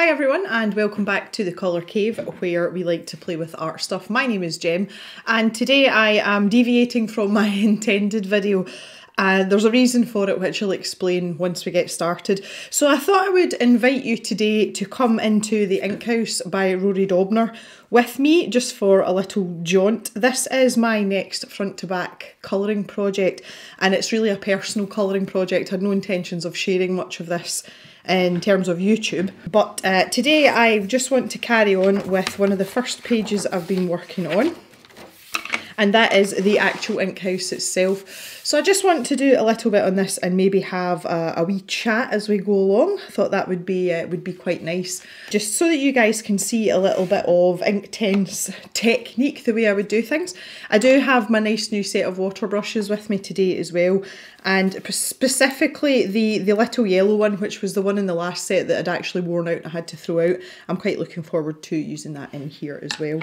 Hi everyone and welcome back to the Colour Cave where we like to play with art stuff. My name is Jem and today I am deviating from my intended video. There's a reason for it which I'll explain once we get started. So I thought I would invite you today to come into the Ink House by Rory Dobner with me just for a little jaunt. This is my next front to back colouring project and it's really a personal colouring project. I had no intentions of sharing much of this in terms of YouTube, but today I just want to carry on with one of the first pages I've been working on, and that is the actual Ink House itself. So I just want to do a little bit on this and maybe have a wee chat as we go along. I thought that would be quite nice, just so that you guys can see a little bit of Inktense technique, the way I would do things. I do have my nice new set of water brushes with me today as well, and specifically the little yellow one, which was the one in the last set that had actually worn out and I had to throw out. I'm quite looking forward to using that in here as well.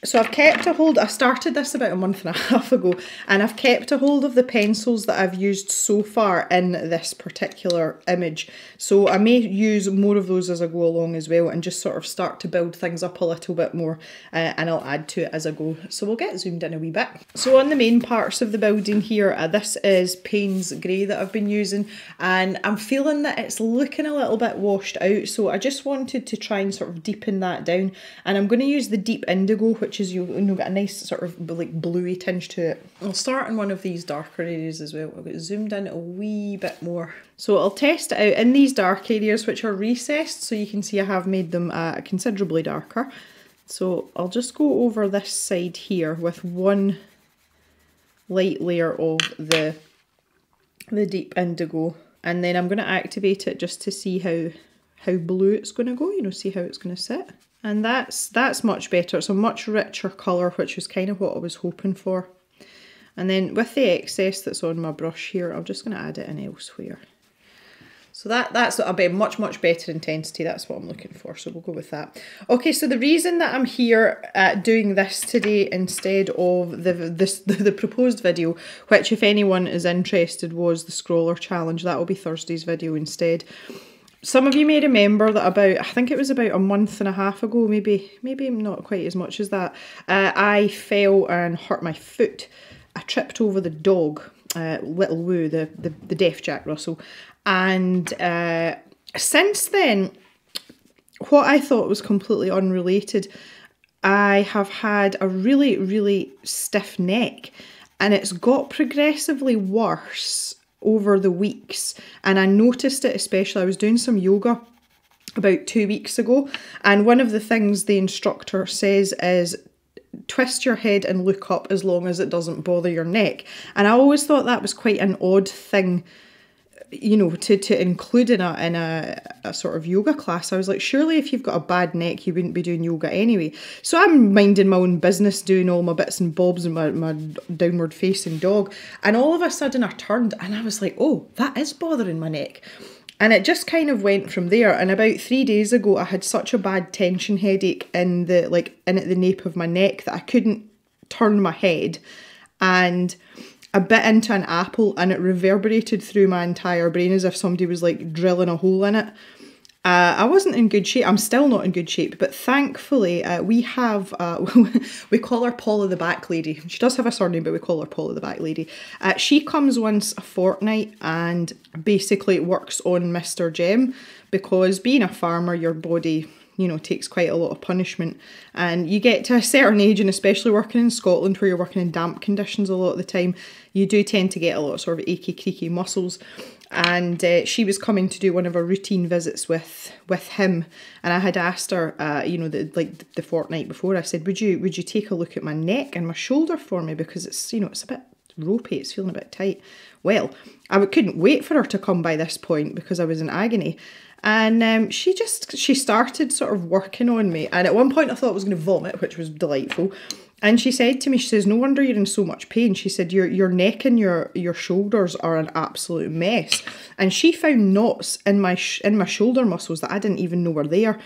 So I've kept a hold, I started this about a month and a half ago, and I've kept a hold of the pencils that I've used so far in this particular image. So I may use more of those as I go along as well and just sort of start to build things up a little bit more, and I'll add to it as I go. So we'll get zoomed in a wee bit. So on the main parts of the building here, this is Payne's Grey that I've been using, and I'm feeling that it's looking a little bit washed out, so I just wanted to try and sort of deepen that down, and I'm going to use the Deep Indigo, which is, you know, got a nice sort of like bluey tinge to it. I'll start in one of these darker areas as well. I'll get zoomed in a wee bit more. So I'll test it out in these dark areas which are recessed, so you can see I have made them considerably darker. So I'll just go over this side here with one light layer of the Deep Indigo, and then I'm going to activate it just to see how blue it's going to go, you know, see how it's going to sit. And that's much better. It's a much richer colour, which was kind of what I was hoping for. And then with the excess that's on my brush here, I'm just going to add it in elsewhere. So that's a bit much better intensity. That's what I'm looking for, so we'll go with that. Okay, so the reason that I'm here doing this today instead of the proposed video, which if anyone is interested was the scroller challenge, that will be Thursday's video instead. Some of you may remember that I think it was about a month and a half ago, maybe not quite as much as that, I fell and hurt my foot. I tripped over the dog, Little Woo, the deaf Jack Russell, and since then, what I thought was completely unrelated, I have had a really stiff neck, and it's got progressively worse over the weeks, and I noticed it especially. I was doing some yoga about 2 weeks ago, and one of the things the instructor says is twist your head and look up as long as it doesn't bother your neck. And I always thought that was quite an odd thing, you know, to include in a sort of yoga class. I was like, surely if you've got a bad neck you wouldn't be doing yoga anyway. So I'm minding my own business, doing all my bits and bobs and my downward facing dog, and all of a sudden I turned and I was like, oh, that is bothering my neck. And it just kind of went from there. And about 3 days ago I had such a bad tension headache in at the nape of my neck that I couldn't turn my head, and I bit into an apple and it reverberated through my entire brain as if somebody was like drilling a hole in it. I wasn't in good shape. I'm still not in good shape, but thankfully we have, we call her Paula the Back Lady. She does have a surname, but we call her Paula the Back Lady. She comes once a fortnight and basically works on Mr. Jem, because being a farmer, your body, you know, takes quite a lot of punishment, and you get to a certain age, and especially working in Scotland where you're working in damp conditions a lot of the time, you do tend to get a lot of sort of achy creaky muscles. And she was coming to do one of her routine visits with him, and I had asked her, you know, the fortnight before, I said, would you take a look at my neck and my shoulder for me, because it's, you know, it's a bit ropey, it's feeling a bit tight. Well, I couldn't wait for her to come by this point because I was in agony. And she started sort of working on me, and at one point I thought I was going to vomit, which was delightful. And she said to me, she says, no wonder you're in so much pain. She said, your neck and your shoulders are an absolute mess. And she found knots in my shoulder muscles that I didn't even know were there.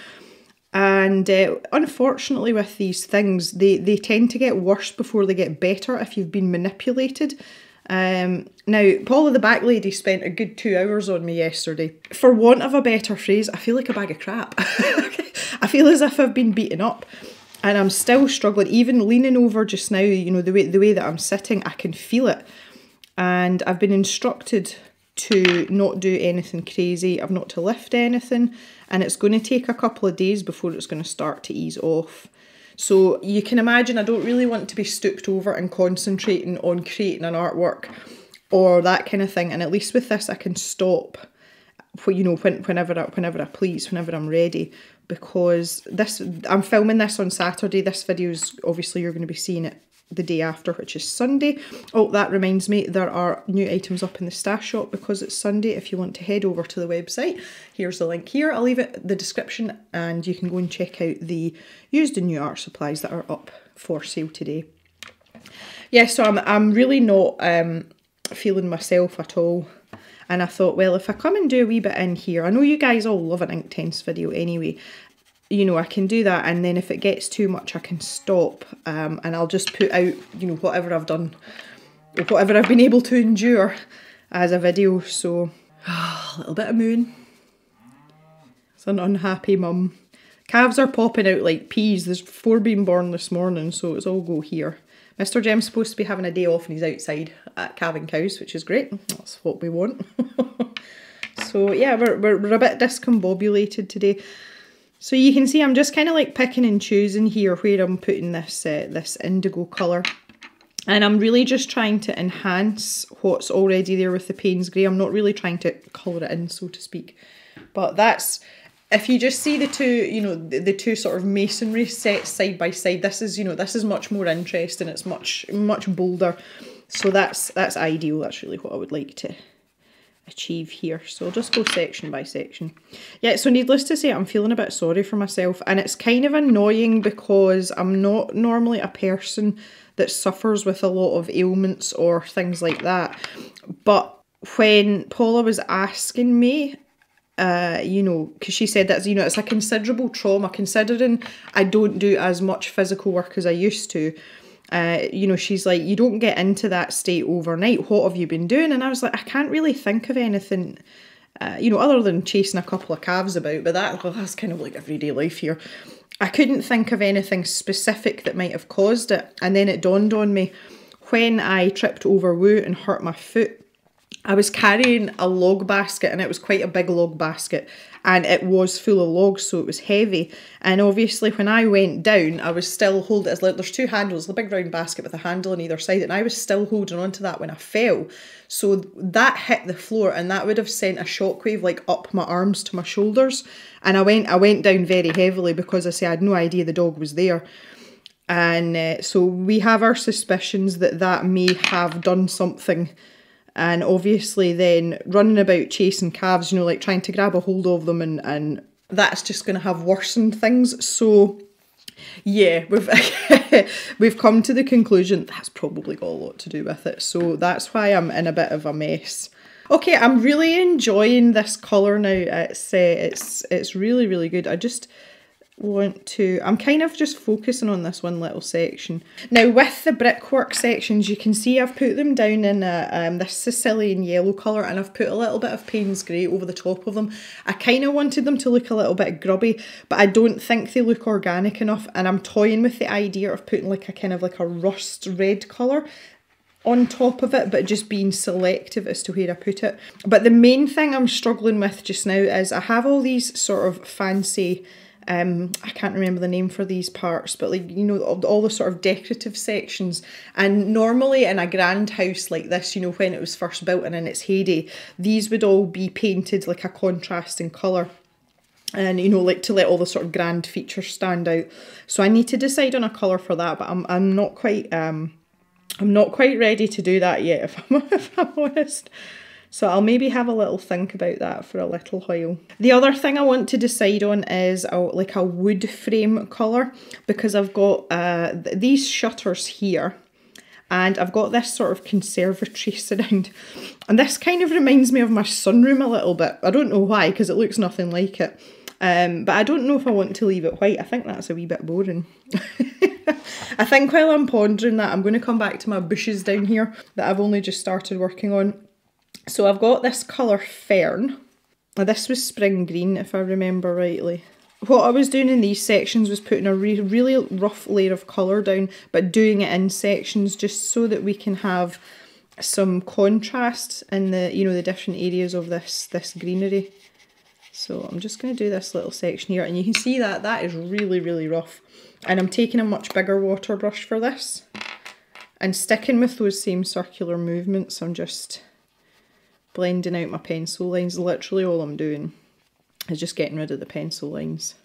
And unfortunately with these things, they tend to get worse before they get better if you've been manipulated. Now, Paula the back lady spent a good 2 hours on me yesterday. For want of a better phrase, I feel like a bag of crap. I feel as if I've been beaten up. And I'm still struggling, even leaning over just now, you know, the way that I'm sitting, I can feel it. And I've been instructed to not do anything crazy. I've not to lift anything. And it's going to take a couple of days before it's going to start to ease off. So you can imagine I don't really want to be stooped over and concentrating on creating an artwork or that kind of thing. And at least with this, I can stop, you know, whenever I please, whenever I'm ready. Because I'm filming this on Saturday. This video is obviously you're going to be seeing it the day after, which is Sunday. Oh, that reminds me, there are new items up in the stash shop because it's Sunday. If you want to head over to the website, here's the link here. I'll leave it in the description and you can go and check out the used and new art supplies that are up for sale today. Yeah, so I'm really not feeling myself at all. And I thought, well, if I come and do a wee bit in here, I know you guys all love an Inktense video anyway, you know, I can do that, and then if it gets too much, I can stop, and I'll just put out, you know, whatever I've done, or whatever I've been able to endure as a video. So, a little bit of moon. It's an unhappy mum. Calves are popping out like peas. There's 4 being born this morning, so it's all go here. Mr. Jem's supposed to be having a day off and he's outside calving cows, which is great. That's what we want. So yeah, we're a bit discombobulated today. So you can see I'm just kind of like picking and choosing here where I'm putting this this indigo colour. And I'm really just trying to enhance what's already there with the Payne's Grey. I'm not really trying to colour it in, so to speak. But that's, if you just see the two, you know, the two sort of masonry sets side by side, this is, you know, this is much more interesting. It's much bolder. So that's ideal. That's really what I would like to achieve here. So I'll just go section by section. Yeah, so needless to say, I'm feeling a bit sorry for myself, and it's kind of annoying because I'm not normally a person that suffers with a lot of ailments or things like that. But when Paula was asking me, you know, because she said that, you know, it's a considerable trauma considering I don't do as much physical work as I used to. You know, she's like, you don't get into that state overnight. What have you been doing? And I was like, I can't really think of anything, you know, other than chasing a couple of calves about, but that's kind of like everyday life here. I couldn't think of anything specific that might have caused it. And then it dawned on me when I tripped over Woo and hurt my foot. I was carrying a log basket, and it was quite a big log basket, and it was full of logs, so it was heavy. And obviously when I went down, I was still holding, it's like there's 2 handles, the big round basket with a handle on either side, and I was still holding on to that when I fell. So that hit the floor, and that would have sent a shockwave like up my arms to my shoulders. And I went down very heavily because I had no idea the dog was there. And so we have our suspicions that that may have done something. And obviously then running about chasing calves, you know, like trying to grab a hold of them, and that's just going to have worsened things. So yeah, we've come to the conclusion that's probably got a lot to do with it. So that's why I'm in a bit of a mess. Okay, I'm really enjoying this colour now. It's really, really good. I just want to, I'm kind of just focusing on this one little section. Now with the brickwork sections, you can see I've put them down in this Sicilian yellow colour, and I've put a little bit of Payne's Grey over the top of them. I kind of wanted them to look a little bit grubby, but I don't think they look organic enough, and I'm toying with the idea of putting like a kind of like a rust red colour on top of it, but just being selective as to where I put it. But the main thing I'm struggling with just now is I have all these sort of fancy, I can't remember the name for these parts, but like, you know, all the sort of decorative sections. And normally in a grand house like this, you know, when it was first built and in its heyday, these would all be painted like a contrasting colour. And, you know, like to let all the sort of grand features stand out. So I need to decide on a colour for that, but I'm not quite ready to do that yet, if I'm honest. So I'll maybe have a little think about that for a little while. The other thing I want to decide on is like a wood frame colour, because I've got these shutters here, and I've got this sort of conservatory surround, and this kind of reminds me of my sunroom a little bit. I don't know why, because it looks nothing like it. But I don't know if I want to leave it white. I think that's a wee bit boring. I think while I'm pondering that, I'm going to come back to my bushes down here that I've only just started working on. So I've got this colour Fern. Now this was spring green, if I remember rightly. What I was doing in these sections was putting a really rough layer of colour down, but doing it in sections just so that we can have some contrast in the, you know, the different areas of this greenery. So I'm just going to do this little section here, and you can see that that is really rough. And I'm taking a much bigger water brush for this and sticking with those same circular movements. I'm just blending out my pencil lines. Literally all I'm doing is just getting rid of the pencil lines.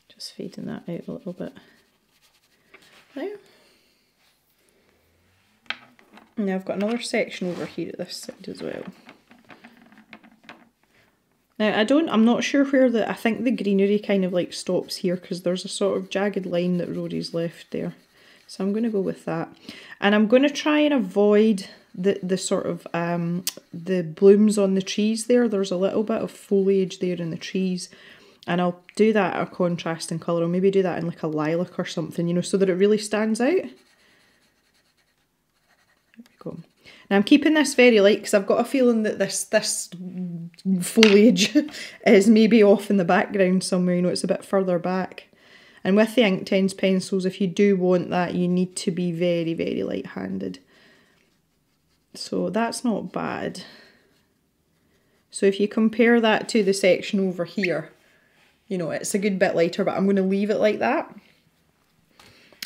Just fading that out a little bit. There. Now I've got another section over here at this side as well. Now I'm not sure where I think the greenery kind of like stops here because there's a sort of jagged line that Rory's left there. So I'm going to go with that. And I'm going to try and avoid the sort of, the blooms on the trees there. There's a little bit of foliage there in the trees. And I'll do that at a contrast in colour. I'll maybe do that in like a lilac or something, you know, so that it really stands out. There we go. Now I'm keeping this very light because I've got a feeling that this foliage is maybe off in the background somewhere, you know, it's a bit further back. And with the Inktense pencils, if you do want that, you need to be very light-handed. So that's not bad. So if you compare that to the section over here, you know, it's a good bit lighter, but I'm going to leave it like that.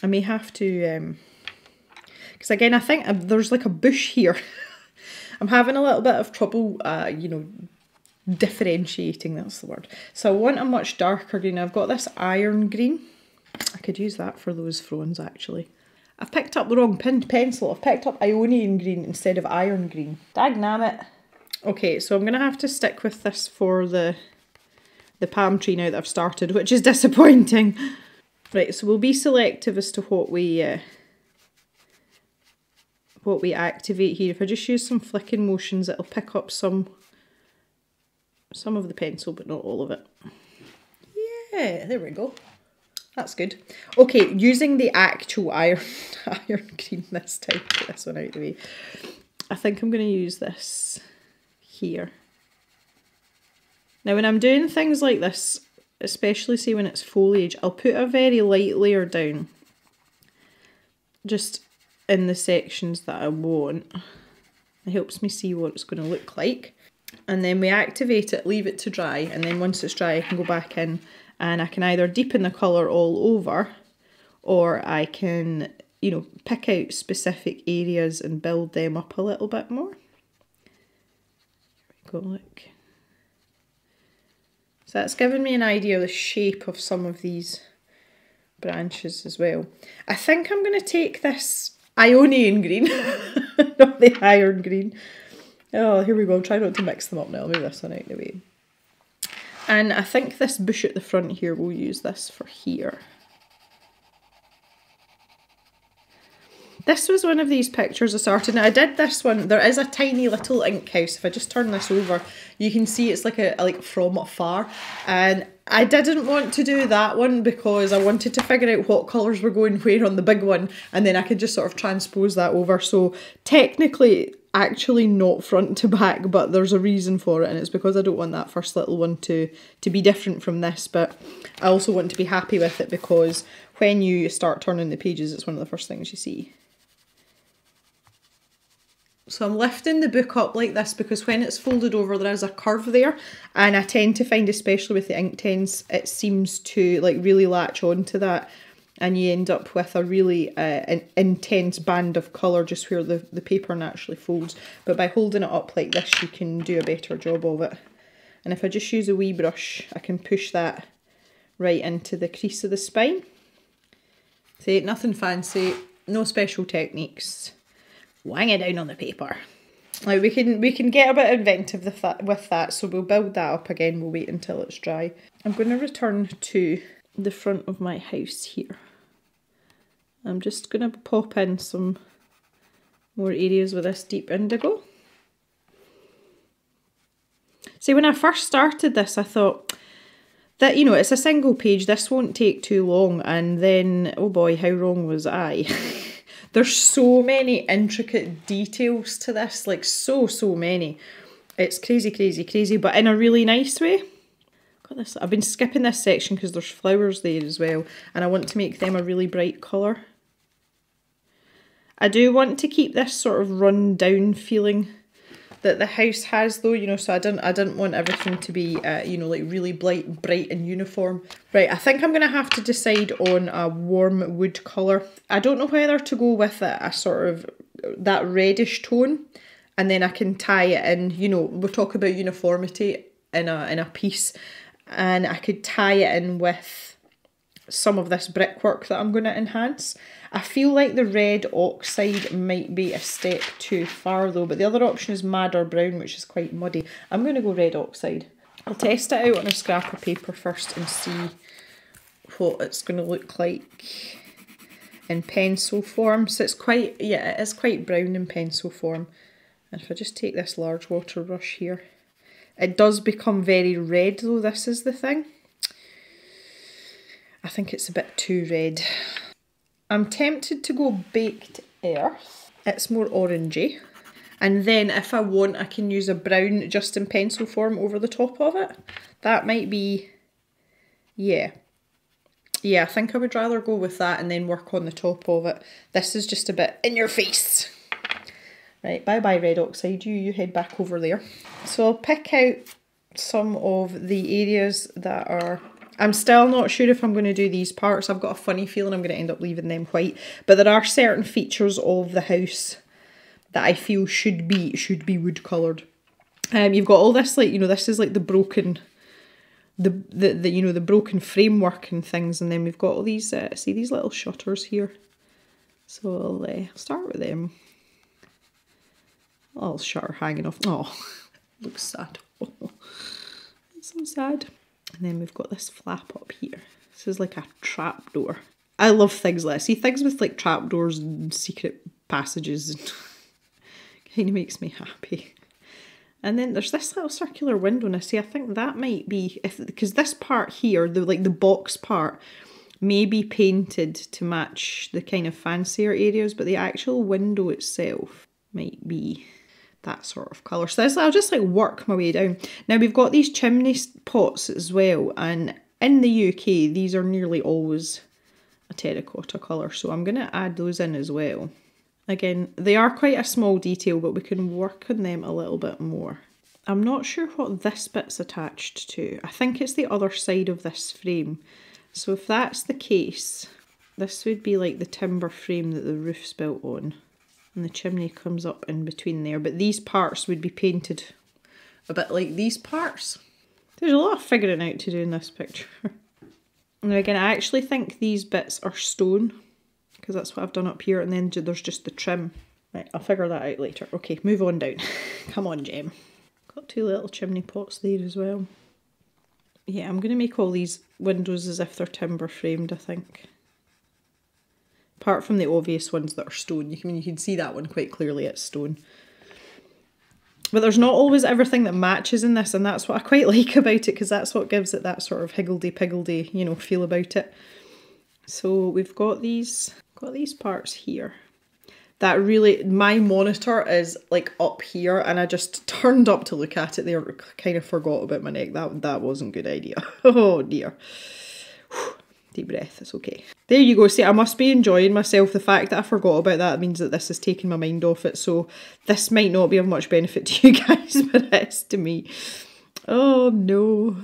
I may have to... because again, I think there's like a bush here. I'm having a little bit of trouble, you know, differentiating, that's the word. So I want a much darker green. I've got this iron green. I could use that for those fronds actually. I've picked up the wrong pencil. I've picked up Ionian green instead of iron green. Dagnammit. Okay, so I'm going to have to stick with this for the palm tree now that I've started, which is disappointing. Right, so we'll be selective as to what we activate here. If I just use some flicking motions, it'll pick up some of the pencil, but not all of it. Yeah, there we go. That's good. Okay, using the actual iron green this time. Get this one out of the way. I think I'm going to use this here. Now when I'm doing things like this, especially say when it's foliage, I'll put a very light layer down. Just in the sections that I want. It helps me see what it's going to look like. And then we activate it, leave it to dry, and then once it's dry I can go back in and I can either deepen the colour all over, or I can, you know, pick out specific areas and build them up a little bit more. There we go, look. So that's given me an idea of the shape of some of these branches as well. I think I'm going to take this Ionian green, not the iron green. Oh, here we go. I'll try not to mix them up now. I'll move this one out of the way. And I think this bush at the front here, we'll use this for here. This was one of these pictures I started. Now I did this one, there is a tiny little ink house. If I just turn this over, you can see it's like like from afar. And I didn't want to do that one because I wanted to figure out what colours were going where on the big one, and then I could just sort of transpose that over. So technically, actually not front to back, but there's a reason for it, and it's because I don't want that first little one to be different from this, but I also want to be happy with it because when you start turning the pages, it's one of the first things you see. So I'm lifting the book up like this because when it's folded over there is a curve there, and I tend to find, especially with the Inktense, it seems to like really latch onto that, and you end up with a really an intense band of colour just where the paper naturally folds. But by holding it up like this you can do a better job of it. And if I just use a wee brush I can push that right into the crease of the spine. See, nothing fancy, no special techniques. Wang it down on the paper. Now we can get a bit inventive with that, so we'll build that up again. We'll wait until it's dry. I'm going to return to the front of my house here. I'm just going to pop in some more areas with this deep indigo. See, when I first started this, I thought that, you know, it's a single page, this won't take too long, and then, oh boy, how wrong was I? There's so many intricate details to this, like so many. It's crazy, crazy, crazy, but in a really nice way. Got this. I've been skipping this section because there's flowers there as well, and I want to make them a really bright colour. I do want to keep this sort of run down feeling that the house has though, you know, so I didn't want everything to be, you know, like really bright and uniform. Right, I think I'm going to have to decide on a warm wood colour. I don't know whether to go with a sort of that reddish tone, and then I can tie it in, you know, we'll talk about uniformity in a piece, and I could tie it in with some of this brickwork that I'm going to enhance. I feel like the red oxide might be a step too far though, but the other option is madder brown, which is quite muddy. I'm going to go red oxide. I'll test it out on a scrap of paper first and see what it's going to look like in pencil form. So it's quite, yeah, it is quite brown in pencil form. And if I just take this large water brush here, it does become very red though, this is the thing. I think it's a bit too red. I'm tempted to go baked earth. It's more orangey. And then if I want, I can use a brown just in pencil form over the top of it. That might be, yeah. Yeah, I think I would rather go with that and then work on the top of it. This is just a bit in your face. Right, bye-bye red oxide, you head back over there. So I'll pick out some of the areas that are... I'm still not sure if I'm going to do these parts. I've got a funny feeling I'm going to end up leaving them white. But there are certain features of the house that I feel should be wood coloured. You've got all this, like, you know, this is like the broken, you know, the broken framework and things. And then we've got all these, see these little shutters here. So I'll start with them. Little shutter hanging off. Oh, looks sad. Oh, it's so sad. And then we've got this flap up here. This is like a trapdoor. I love things like this. See, things with like trapdoors and secret passages and kind of makes me happy. And then there's this little circular window. Now see, I think that might be, because this part here, the box part, may be painted to match the kind of fancier areas, but the actual window itself might be that sort of colour. So this, I'll just like work my way down. Now we've got these chimney pots as well, and in the UK these are nearly always a terracotta colour, so I'm going to add those in as well. Again, they are quite a small detail, but we can work on them a little bit more. I'm not sure what this bit's attached to. I think it's the other side of this frame. So if that's the case, this would be like the timber frame that the roof's built on. And the chimney comes up in between there. But these parts would be painted a bit like these parts. There's a lot of figuring out to do in this picture. Now again, I actually think these bits are stone, because that's what I've done up here, and then there's just the trim. Right, I'll figure that out later. Okay, move on down. Come on, Gem. Got two little chimney pots there as well. Yeah, I'm going to make all these windows as if they're timber framed, I think. Apart from the obvious ones that are stone. You can see that one quite clearly, it's stone. But there's not always everything that matches in this, and that's what I quite like about it, because that's what gives it that sort of higgledy-piggledy, you know, feel about it. So we've got these parts here. That really, my monitor is like up here, and I just turned up to look at it there, kind of forgot about my neck. That wasn't a good idea. Oh dear. Deep breath, it's okay. There you go. See, I must be enjoying myself. The fact that I forgot about that means that this is taking my mind off it. So this might not be of much benefit to you guys, but it is to me. Oh no.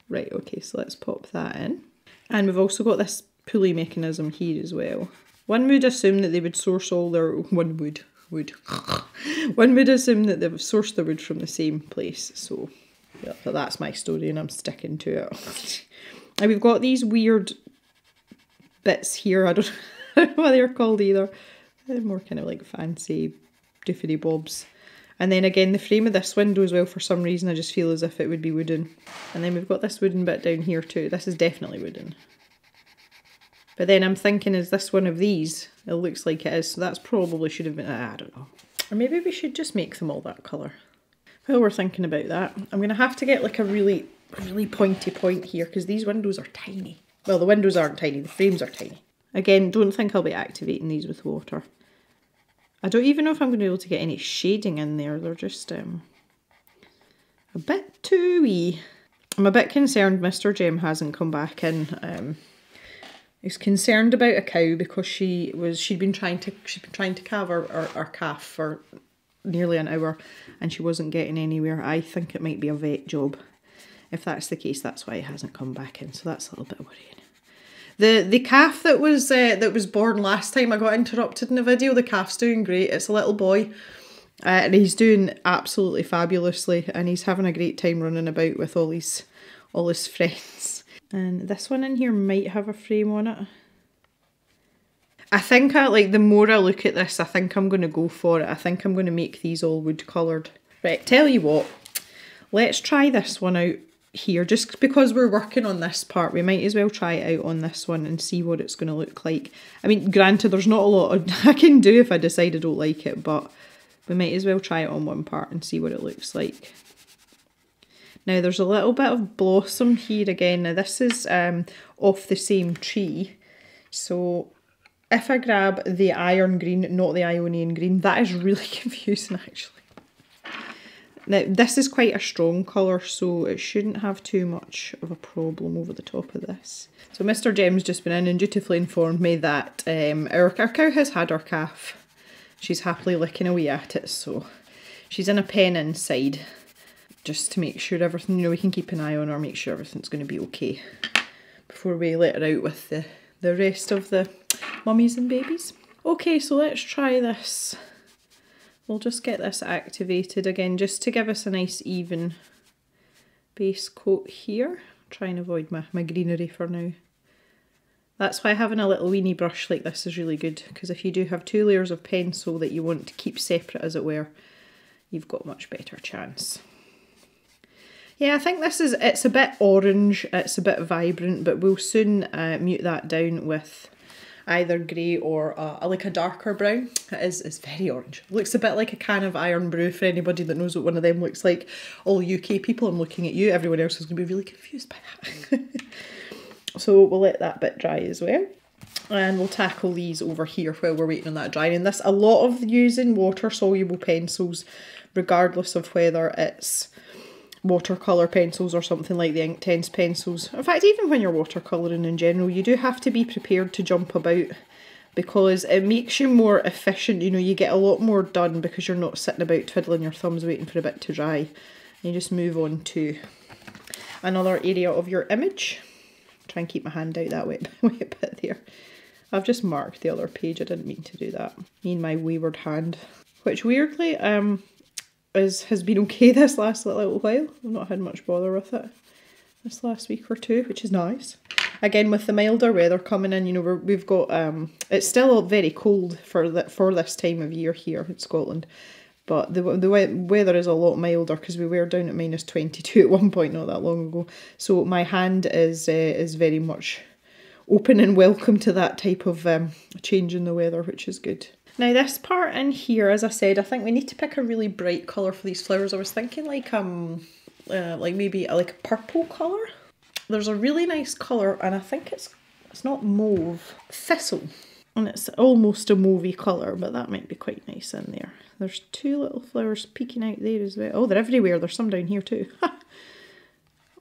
Right, okay, so let's pop that in. And we've also got this pulley mechanism here as well. One would assume that they would source all their... One would assume that they've sourced their wood from the same place. So yeah, but that's my story and I'm sticking to it. And we've got these weird bits here. I don't know what they're called either. They're more kind of like fancy doofy bobs. And then again, the frame of this window as well, for some reason I just feel as if it would be wooden. And then we've got this wooden bit down here too. This is definitely wooden. But then I'm thinking, is this one of these? It looks like it is, so that's probably should have been, I don't know. Or maybe we should just make them all that colour. If While we're thinking about that, I'm going to have to get like a really pointy point here because these windows are tiny. Well, the windows aren't tiny, the frames are tiny. Again, don't think I'll be activating these with water. I don't even know if I'm going to be able to get any shading in there. They're just a bit too wee. I'm a bit concerned Mr. Jem hasn't come back in. He's concerned about a cow because she'd been trying to calve our calf for nearly an hour and she wasn't getting anywhere. I think it might be a vet job. If that's the case, that's why he hasn't come back in. So that's a little bit worrying. The calf that was born last time I got interrupted in the video, the calf's doing great. It's a little boy. And he's doing absolutely fabulously and he's having a great time running about with all his friends. And this one in here might have a frame on it. I think the more I look at this, I think I'm going to go for it. I think I'm going to make these all wood coloured. Right, tell you what, let's try this one out here. Just because we're working on this part, we might as well try it out on this one and see what it's going to look like. I mean, granted, there's not a lot I can do if I decide I don't like it, but we might as well try it on one part and see what it looks like. Now there's a little bit of blossom here again. Now this is off the same tree. So if I grab the iron green, not the Ionian green, that is really confusing actually. Now this is quite a strong colour, so it shouldn't have too much of a problem over the top of this. So Mr. Jem's just been in and dutifully informed me that our cow has had her calf. She's happily licking away at it, so she's in a pen inside just to make sure everything, you know, we can keep an eye on her, make sure everything's going to be okay before we let her out with the rest of the mummies and babies. Okay, so let's try this. We'll just get this activated again just to give us a nice even base coat here. Try and avoid my greenery for now. That's why having a little weenie brush like this is really good, because if you do have two layers of pencil that you want to keep separate as it were, you've got a much better chance. Yeah, I think it's a bit orange, it's a bit vibrant, but we'll soon mute that down with either grey or like a darker brown. It is very orange. It looks a bit like a can of Iron Brew for anybody that knows what one of them looks like. All UK people, I'm looking at you, everyone else is going to be really confused by that. So we'll let that bit dry as well. And we'll tackle these over here while we're waiting on that drying. And this, a lot of using water-soluble pencils, regardless of whether it's watercolour pencils or something like the Inktense pencils. In fact, even when you're watercolouring in general, you do have to be prepared to jump about because it makes you more efficient. You know, you get a lot more done because you're not sitting about twiddling your thumbs waiting for a bit to dry. You just move on to another area of your image. Try and keep my hand out that way a bit there. I've just marked the other page, I didn't mean to do that. Me and my wayward hand. Which weirdly has been okay this last little while. I've not had much bother with it this last week or two, which is nice. Again, with the milder weather coming in, you know, we've got, it's still very cold for this time of year here in Scotland. But the weather is a lot milder because we were down at -22 at one point not that long ago. So my hand is very much open and welcome to that type of change in the weather, which is good. Now this part in here, as I said, I think we need to pick a really bright colour for these flowers. I was thinking like maybe like a purple colour. There's a really nice colour and I think it's not mauve, thistle. And it's almost a mauvey colour, but that might be quite nice in there. There's two little flowers peeking out there as well. Oh, they're everywhere. There's some down here too.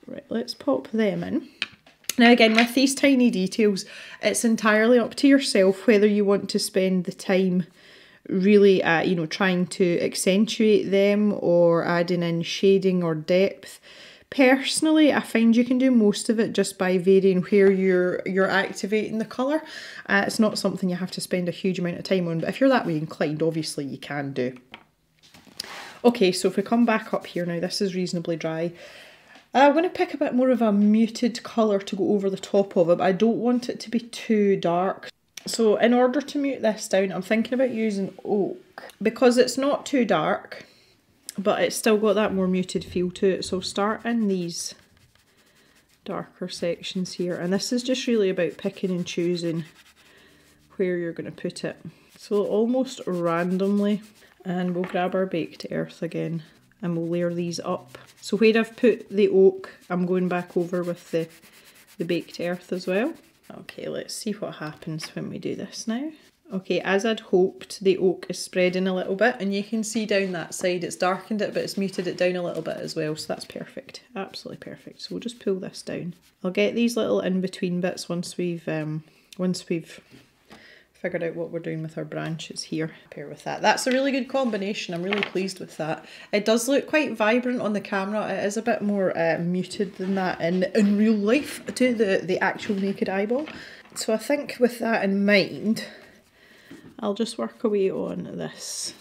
Right, let's pop them in. Now again, with these tiny details, it's entirely up to yourself whether you want to spend the time really, you know, trying to accentuate them or adding in shading or depth. Personally, I find you can do most of it just by varying where you're activating the colour. It's not something you have to spend a huge amount of time on, but if you're that way inclined, obviously you can do. Okay, so if we come back up here now, this is reasonably dry. I'm going to pick a bit more of a muted colour to go over the top of it, but I don't want it to be too dark. So in order to mute this down, I'm thinking about using oak because it's not too dark, but it's still got that more muted feel to it. So start in these darker sections here, and this is just really about picking and choosing where you're going to put it. So almost randomly, and we'll grab our baked earth again. and we'll layer these up. So where I've put the oak, I'm going back over with the baked earth as well. Okay, let's see what happens when we do this now. Okay, as I'd hoped, the oak is spreading a little bit, and you can see down that side it's darkened it, but it's muted it down a little bit as well, so that's perfect. Absolutely perfect. So we'll just pull this down. I'll get these little in-between bits once we've figured out what we're doing with our branches here. Pair with that. That's a really good combination. I'm really pleased with that. It does look quite vibrant on the camera. It is a bit more muted than that in real life to the actual naked eyeball. So I think with that in mind, I'll just work away on this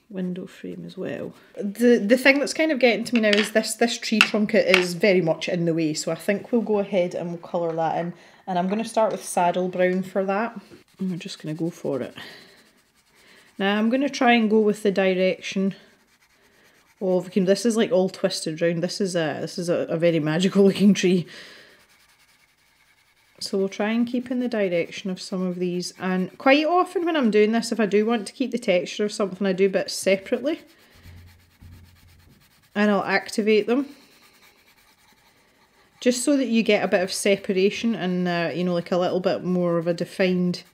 window frame as well. The thing that's kind of getting to me now is this tree trunk is very much in the way, so I think we'll go ahead and we'll colour that in. And I'm going to start with saddle brown for that. And we're just going to go for it. Now I'm going to try and go with the direction of, this is like all twisted round. This is a very magical looking tree. So we'll try and keep in the direction of some of these. And quite often when I'm doing this, if I do want to keep the texture of something, I do bits separately. And I'll activate them. Just so that you get a bit of separation and, you know, like a little bit more of a defined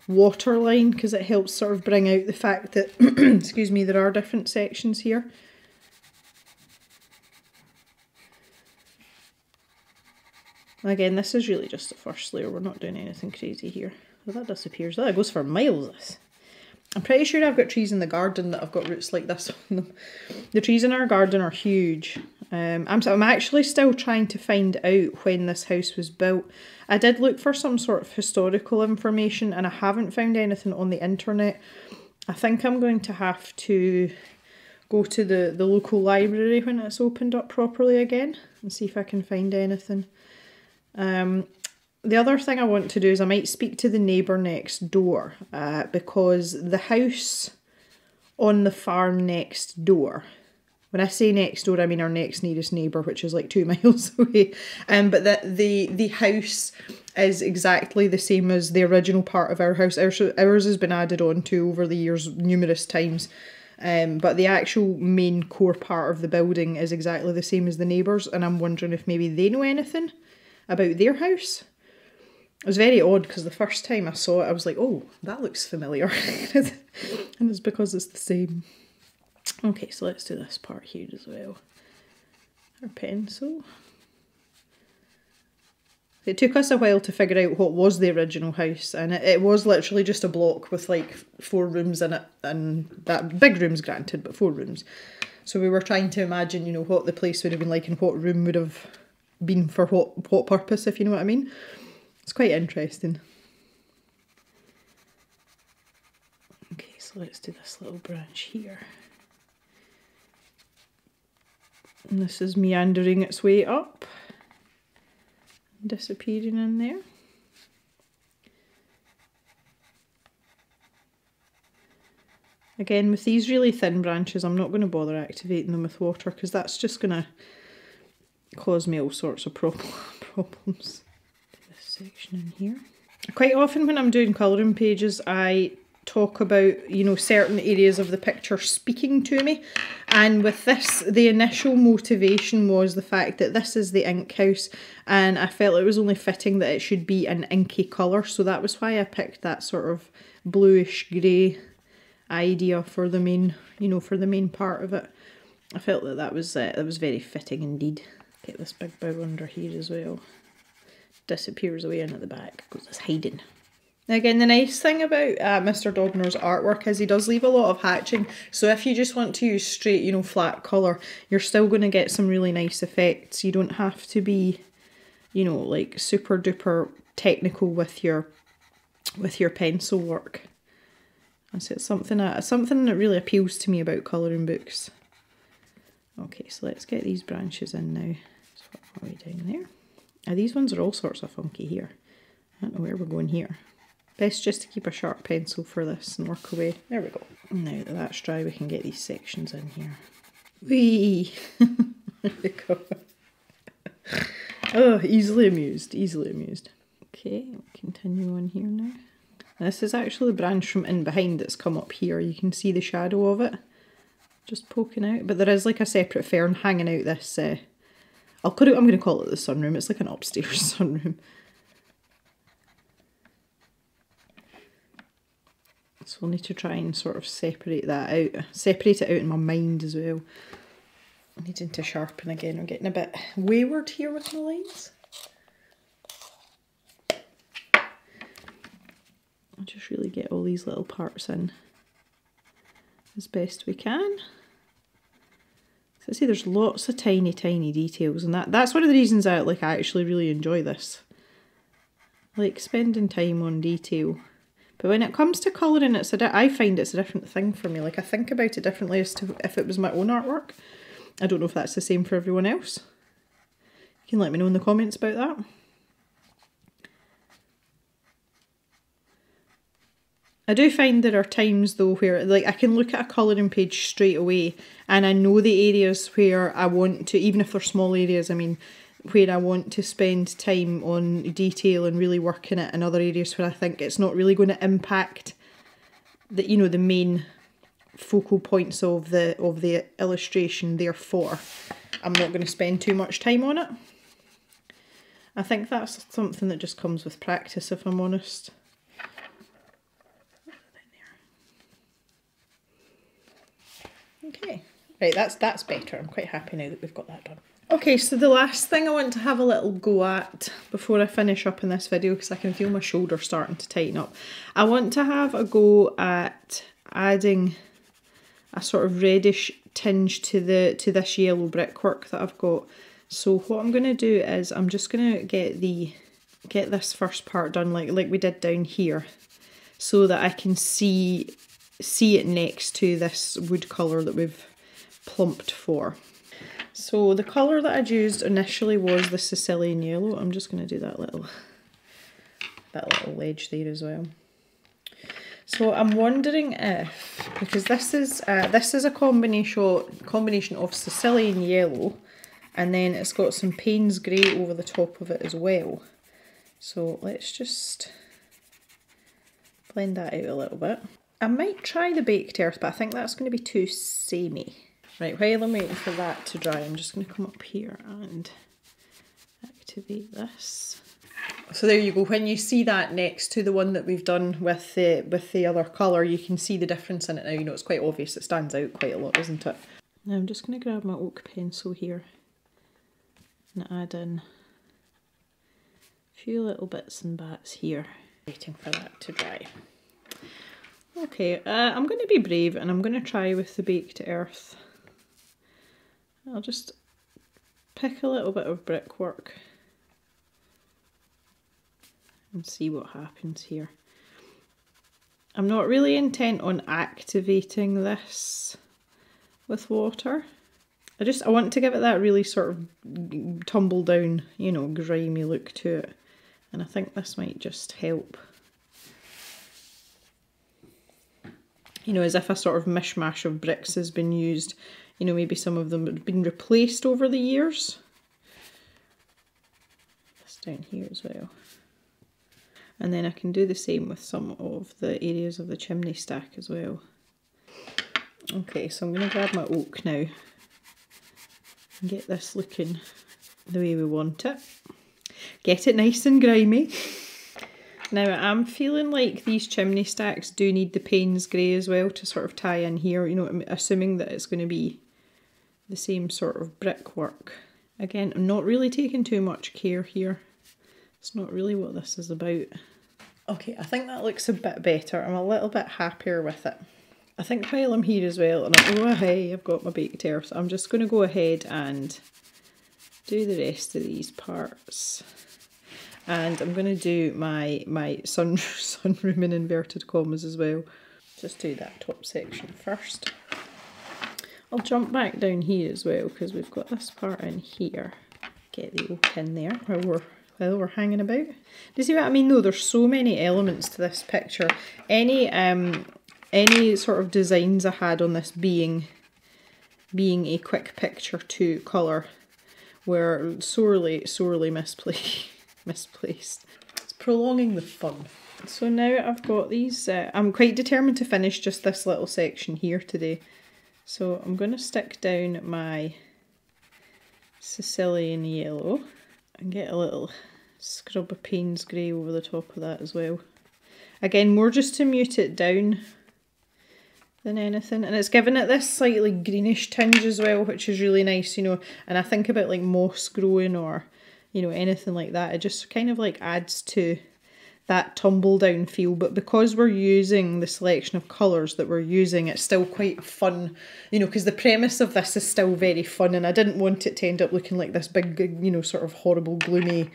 waterline, because it helps sort of bring out the fact that, excuse me, there are different sections here. Again, this is really just the first layer. We're not doing anything crazy here. Well, that disappears. That goes for miles, this. I'm pretty sure I've got trees in the garden that have got roots like this on them. The trees in our garden are huge. I'm actually still trying to find out when this house was built. I did look for some sort of historical information and I haven't found anything on the internet. I think I'm going to have to go to the local library when it's opened up properly again and see if I can find anything. The other thing I want to do is I might speak to the neighbour next door, because the house on the farm next door, when I say next door I mean our next nearest neighbour, which is like 2 miles away, but the house is exactly the same as the original part of our house. Ours has been added on to over the years numerous times, but the actual main core part of the building is exactly the same as the neighbours, and I'm wondering if maybe they know anything about their house. It was very odd because the first time I saw it I was like, oh, that looks familiar. And it's because it's the same. Okay, so let's do this part here as well. Our pencil. It took us a while to figure out what was the original house, and it was literally just a block with like 4 rooms in it, and that big rooms granted, but 4 rooms. So we were trying to imagine, you know, what the place would have been like and what room would have been for what purpose, if you know what I mean. It's quite interesting. Okay, so let's do this little branch here. And this is meandering its way up, disappearing in there. Again, with these really thin branches, I'm not going to bother activating them with water because that's just going to cause me all sorts of problems. This section in here. Quite often when I'm doing colouring pages, I talk about, you know, certain areas of the picture speaking to me, and with this the initial motivation was the fact that this is the ink house and I felt it was only fitting that it should be an inky colour, so that was why I picked that sort of bluish grey idea for the main, you know, for the main part of it. I felt that was very fitting indeed. Get this big bow under here as well. Disappears away in at the back because it's hiding. Now again, the nice thing about Mr. Dobner's artwork is he does leave a lot of hatching, so if you just want to use straight, you know, flat colour, you're still going to get some really nice effects. You don't have to be, you know, like super duper technical with your pencil work. And so it's something that really appeals to me about colouring books. Okay, so let's get these branches in now. Just work our way down there. Now these ones are all sorts of funky here. I don't know where we're going here. Best just to keep a sharp pencil for this and work away. There we go. Now that that's dry, we can get these sections in here. Whee! There we go. Oh, easily amused, easily amused. Okay, we'll continue on here now. This is actually the branch from in behind that's come up here. You can see the shadow of it. just poking out. But there is like a separate fern hanging out this, I'm going to call it the sunroom. It's like an upstairs sunroom. So we'll need to try and sort of separate that out. Separate it out in my mind as well. I'm needing to sharpen again. I'm getting a bit wayward here with my lines. I'll just really get all these little parts in as best we can. So see, there's lots of tiny details, and that's one of the reasons I actually really enjoy this. I like spending time on detail. But when it comes to colouring, I find it's a different thing for me. Like, I think about it differently as to if it was my own artwork. I don't know if that's the same for everyone else. You can let me know in the comments about that. I do find there are times though where like I can look at a colouring page straight away and I know the areas where I want to, even if they're small areas, I mean, where I want to spend time on detail and really working it, and other areas where I think it's not really going to impact the, you know, the main focal points of the illustration, therefore I'm not going to spend too much time on it. I think that's something that just comes with practice, if I'm honest. Okay, right, that's better. I'm quite happy now that we've got that done. Okay, so the last thing I want to have a little go at before I finish up in this video, because I can feel my shoulder starting to tighten up, I want to have a go at adding a sort of reddish tinge to this yellow brickwork that I've got. So what I'm going to do is I'm just going to get this first part done like we did down here, so that I can see it next to this wood colour that we've plumped for. So the colour that I'd used initially was the Sicilian yellow. I'm just going to do that little ledge there as well. So I'm wondering if, because this is a combination of Sicilian yellow, and then it's got some Payne's grey over the top of it as well. So let's just blend that out a little bit. I might try the baked earth, but I think that's going to be too samey. Right, while I'm waiting for that to dry, I'm just going to come up here and activate this. So there you go. When you see that next to the one that we've done with the other colour, you can see the difference in it now. You know, it's quite obvious. It stands out quite a lot, doesn't it? Now I'm just going to grab my oak pencil here and add in a few little bits and bats here, waiting for that to dry. Okay, I'm going to be brave and I'm going to try with the baked earth. I'll just pick a little bit of brickwork and see what happens here. I'm not really intent on activating this with water. I want to give it that really sort of tumble down, you know, grimy look to it. And I think this might just help. You know, as if a sort of mishmash of bricks has been used. You know, maybe some of them have been replaced over the years. This down here as well. And then I can do the same with some of the areas of the chimney stack as well. Okay, so I'm going to grab my oak now and get this looking the way we want it. Get it nice and grimy. Now I'm feeling like these chimney stacks do need the Payne's grey as well to sort of tie in here, you know, I'm assuming that it's going to be the same sort of brickwork. Again, I'm not really taking too much care here. It's not really what this is about. Okay, I think that looks a bit better. I'm a little bit happier with it. I think while I'm here as well, and I've got my baked earth, I'm just going to go ahead and do the rest of these parts. And I'm going to do my sunroom in inverted commas as well. Just do that top section first. I'll jump back down here as well because we've got this part in here. Get the oak in there while we're hanging about. Do you see what I mean though? There's so many elements to this picture. Any sort of designs I had on this being a quick picture to colour were sorely misplaced. It's prolonging the fun. So now I've got these, I'm quite determined to finish just this little section here today. So I'm going to stick down my Sicilian yellow and get a little scrub of Payne's grey over the top of that as well. Again, more just to mute it down than anything, and it's given it this slightly greenish tinge as well, which is really nice, you know. And I think about like moss growing or, you know, anything like that, it just kind of like adds to that tumble down feel. But because we're using the selection of colours that we're using, it's still quite fun, you know, because the premise of this is still very fun, and I didn't want it to end up looking like this big, you know, sort of horrible gloomy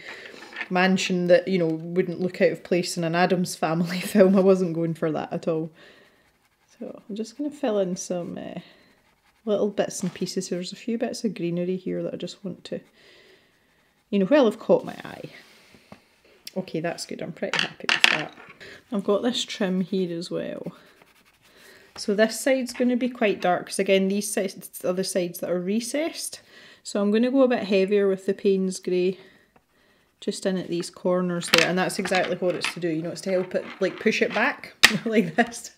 mansion that, you know, wouldn't look out of place in an Addams Family film. I wasn't going for that at all. So I'm just going to fill in some little bits and pieces. There's a few bits of greenery here that I just want to, you know, well, have caught my eye. Okay, that's good. I'm pretty happy with that. I've got this trim here as well. So this side's going to be quite dark because, again, these sides are the sides that are recessed. So I'm going to go a bit heavier with the Payne's grey just in at these corners there. And that's exactly what it's to do. You know, it's to help it, like, push it back like this.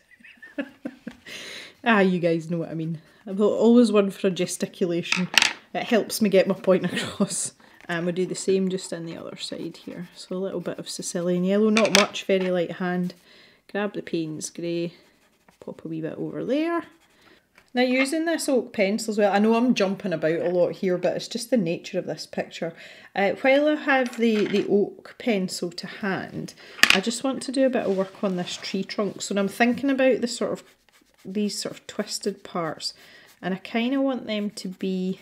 You guys know what I mean. I've always one for a gesticulation. It helps me get my point across. And we'll do the same just in the other side here. So a little bit of Sicilian yellow, not much, very light hand. Grab the Payne's grey, pop a wee bit over there. Now, using this oak pencil as well, I know I'm jumping about a lot here, but it's just the nature of this picture. While I have the oak pencil to hand, I just want to do a bit of work on this tree trunk. So I'm thinking about these sort of twisted parts, and I kind of want them to be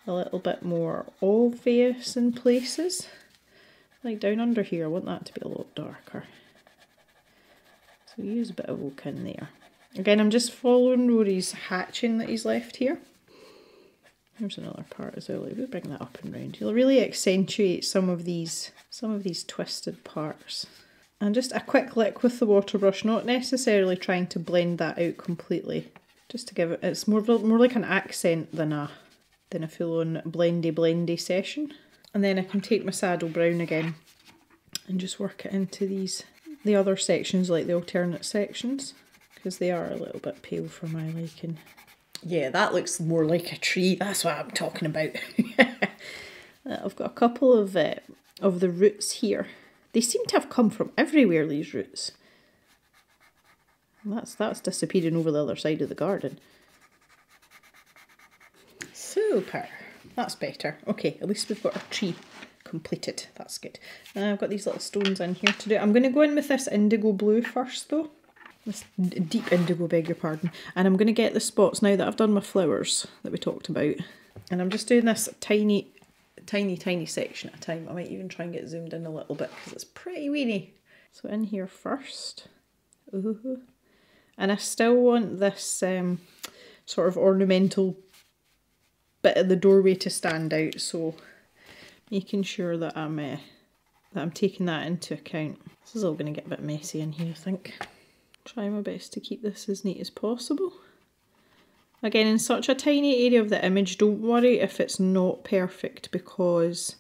a little bit more obvious in places. Like down under here, I want that to be a lot darker. So use a bit of oak in there. Again, I'm just following Rory's hatching that he's left here. There's another part as well. We'll bring that up and round. You'll really accentuate some of these twisted parts. And just a quick lick with the water brush, not necessarily trying to blend that out completely. Just to give it, it's more like an accent than a full-on blendy session. And then I can take my saddle brown again and just work it into the other sections, like the alternate sections, because they are a little bit pale for my liking. Yeah, that looks more like a tree. That's what I'm talking about. I've got a couple of the roots here. They seem to have come from everywhere, these roots. And that's disappearing over the other side of the garden. Super. That's better. Okay, at least we've got our tree completed. That's good. Now I've got these little stones in here to do. I'm going to go in with this Indigo Blue first though. This deep indigo, beg your pardon. And I'm going to get the spots now that I've done my flowers that we talked about. And I'm just doing this tiny section at a time. I might even try and get zoomed in a little bit because it's pretty weeny. So in here first. Ooh. And I still want this sort of ornamental bit of the doorway to stand out. So making sure that I'm taking that into account. This is all going to get a bit messy in here, I think. Try my best to keep this as neat as possible. Again, in such a tiny area of the image, don't worry if it's not perfect, because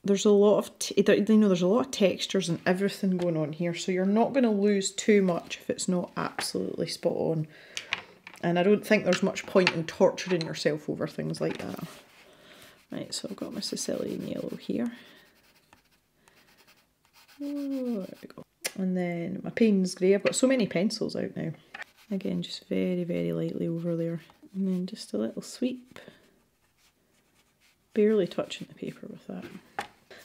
there's a lot of there's a lot of textures and everything going on here, so you're not going to lose too much if it's not absolutely spot on. And I don't think there's much point in torturing yourself over things like that. Right, so I've got my Sicilian yellow here. Oh, there we go. And then my Payne's grey. I've got so many pencils out now. Again, just very, very lightly over there. And then just a little sweep. Barely touching the paper with that.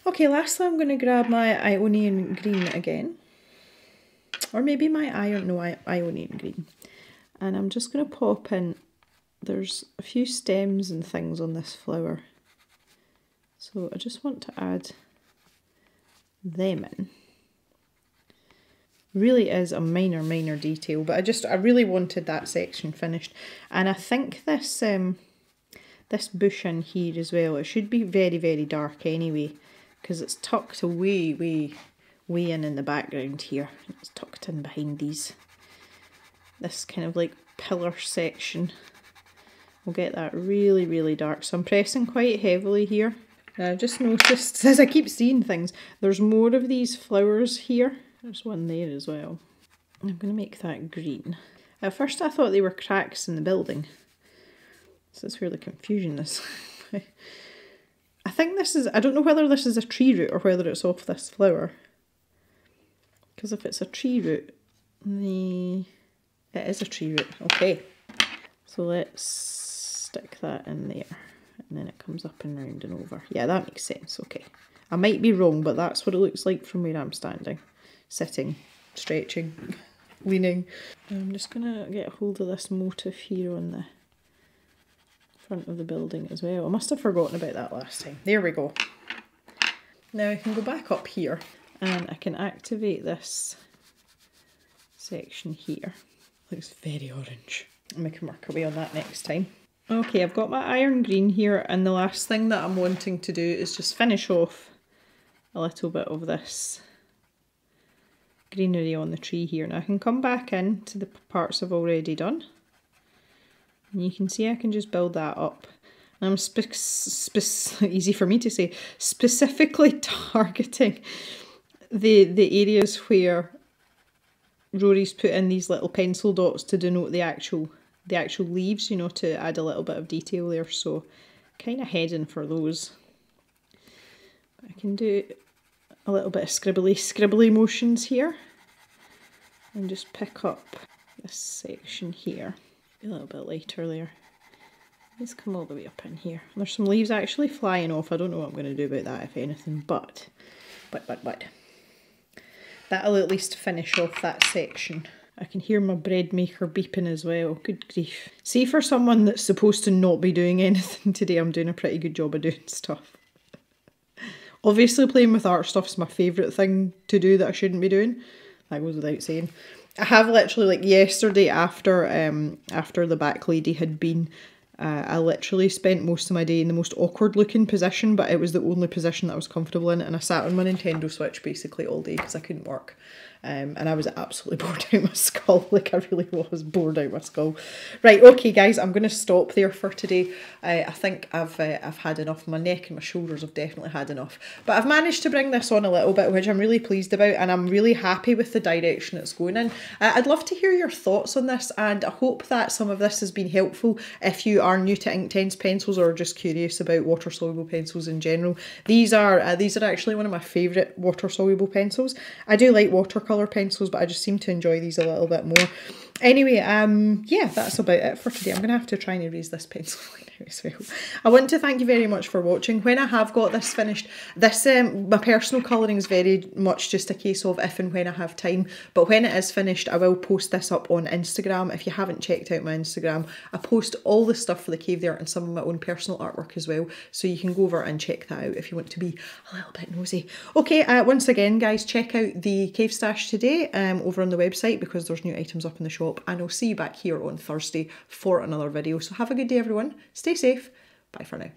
Okay, lastly I'm going to grab my Ionian green again. Or maybe my Ionian green. And I'm just going to pop in, there's a few stems and things on this flower. So I just want to add them in. Really is a minor detail, but I really wanted that section finished. And I think this this bush in here as well, it should be very, very dark anyway, because it's tucked away, way in the background here. It's tucked in behind this kind of like pillar section. We'll get that really, really dark. So I'm pressing quite heavily here. Now I've just noticed, as I keep seeing things, there's more of these flowers here. There's one there as well. I'm going to make that green. At first I thought they were cracks in the building. So that's where the confusion is. I think this is, I don't know whether this is a tree root or whether it's off this flower. Because if it's a tree root, it is a tree root. Okay. So let's stick that in there. And then it comes up and round and over. Yeah, that makes sense. Okay. I might be wrong, but that's what it looks like from where I'm standing. Sitting, stretching, leaning. I'm just going to get a hold of this motif here on the front of the building as well. I must have forgotten about that last time. There we go. Now I can go back up here and I can activate this section here. Looks very orange. And we can work away on that next time. Okay, I've got my iron green here, and the last thing that I'm wanting to do is just finish off a little bit of this greenery on the tree here. Now I can come back in to the parts I've already done. And you can see I can just build that up. And I'm easy for me to say, specifically targeting the areas where Rory's put in these little pencil dots to denote the actual leaves, you know, to add a little bit of detail there. So kind of heading for those. But I can do a little bit of scribbly motions here. And just pick up this section here. A little bit lighter there. Let's come all the way up in here. There's some leaves actually flying off. I don't know what I'm going to do about that, if anything, but. That'll at least finish off that section. I can hear my bread maker beeping as well. Good grief. See, for someone that's supposed to not be doing anything today, I'm doing a pretty good job of doing stuff. Obviously playing with art stuff is my favourite thing to do that I shouldn't be doing. That goes without saying. I have literally, like yesterday after the back lady had been, I literally spent most of my day in the most awkward looking position, but it was the only position that I was comfortable in, and I sat on my Nintendo Switch basically all day because I couldn't work. And I was absolutely bored out my skull, like I really was bored out my skull. Right, okay guys, I'm going to stop there for today. I think I've had enough. My neck and my shoulders have definitely had enough. But I've managed to bring this on a little bit, which I'm really pleased about, and I'm really happy with the direction it's going in. I'd love to hear your thoughts on this, and I hope that some of this has been helpful if you are new to Inktense pencils or just curious about water-soluble pencils in general. These are actually one of my favourite water-soluble pencils. I do like watercolour pencils, but I just seem to enjoy these a little bit more. Anyway, yeah, that's about it for today. I'm going to have to try and erase this pencil line out as well. I want to thank you very much for watching. When I have got this finished, my personal colouring is very much just a case of if and when I have time, but when it is finished, I will post this up on Instagram. If you haven't checked out my Instagram, I post all the stuff for the cave there and some of my own personal artwork as well, so you can go over and check that out if you want to be a little bit nosy. Okay, once again guys, check out the cave stash today over on the website because there's new items up in the shop, and I'll see you back here on Thursday for another video. So have a good day everyone, stay safe, bye for now.